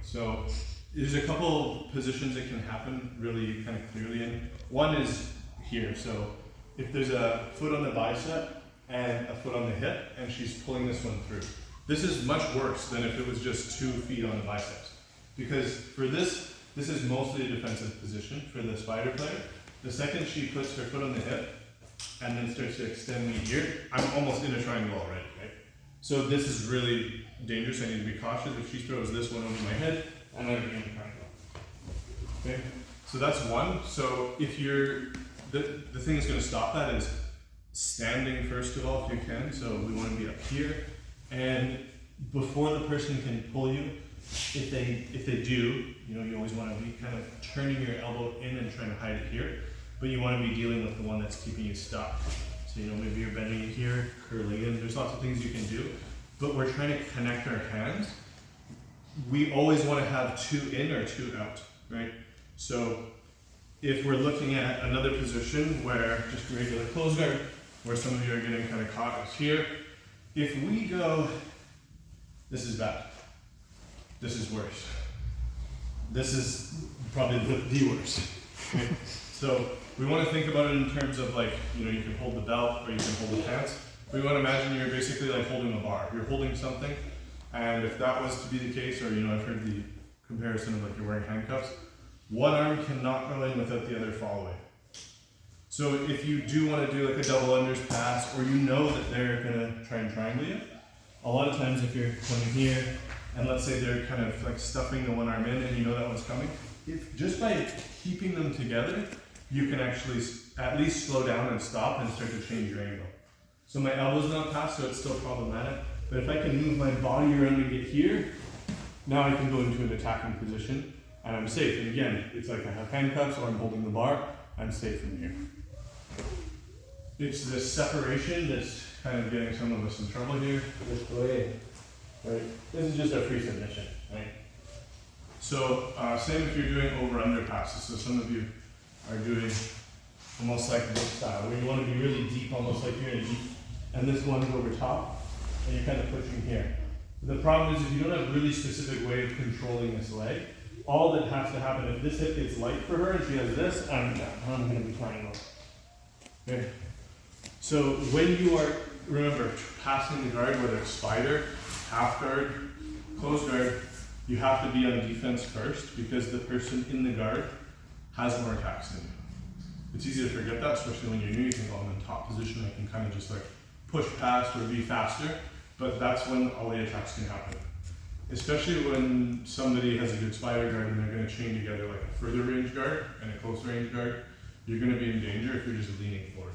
So there's a couple positions that can happen really kind of clearly in. One is here. So if there's a foot on the bicep and a foot on the hip and she's pulling this one through. This is much worse than if it was just 2 feet on the biceps. Because for this is mostly a defensive position for the spider player. The second she puts her foot on the hip and then starts to extend me here, I'm almost in a triangle already, right? So this is really dangerous. I need to be cautious. If she throws this one over my head, I'm not in a triangle. Okay? So that's one. So if you're, the thing that's going to stop that is standing first of all if you can. So we want to be up here. And before the person can pull you, if they do, you know, you always want to be kind of turning your elbow in and trying to hide it here, but you want to be dealing with the one that's keeping you stuck. So, you know, maybe you're bending it here, curling in, there's lots of things you can do, but we're trying to connect our hands. We always want to have 2 in or 2 out, right? So if we're looking at another position where just a regular close guard, where some of you are getting kind of caught is here, if we go, this is bad. This is worse. This is probably the worst. Okay? So we want to think about it in terms of like, you know, you can hold the belt or you can hold the pants. We want to imagine you're basically like holding a bar. You're holding something, and if that was to be the case, or you know, I've heard the comparison of like you're wearing handcuffs, one arm cannot go in without the other following. So if you do want to do like a double unders pass, or you know that they're gonna try and triangle you, a lot of times if you're coming here, and let's say they're kind of like stuffing the one arm in and you know that one's coming, if just by keeping them together, you can actually at least slow down and stop and start to change your angle. So my elbow's not past, so it's still problematic, but if I can move my body around to get here, now I can go into an attacking position and I'm safe. And again, it's like I have handcuffs or I'm holding the bar, I'm safe from here. It's this separation that's kind of getting some of us in trouble here. This way. Right. This is just a free submission, right? So same if you're doing over-under passes. So some of you are doing almost like this style, where you want to be really deep, almost like you're in deep, and this one's over top, and you're kind of pushing here. The problem is if you don't have a really specific way of controlling this leg, all that has to happen, if this hip gets light for her and she has this, I'm going to be triangle. Okay. So when you are, remember, passing the guard, whether it's spider, half guard, close guard, you have to be on defense first because the person in the guard has more attacks than you. It's easy to forget that, especially when you're new. You think, oh, I'm in top position, I can kind of just like push past or be faster, but that's when all the attacks can happen. Especially when somebody has a good spider guard and they're going to chain together like a further range guard and a close range guard, you're going to be in danger if you're just leaning forward.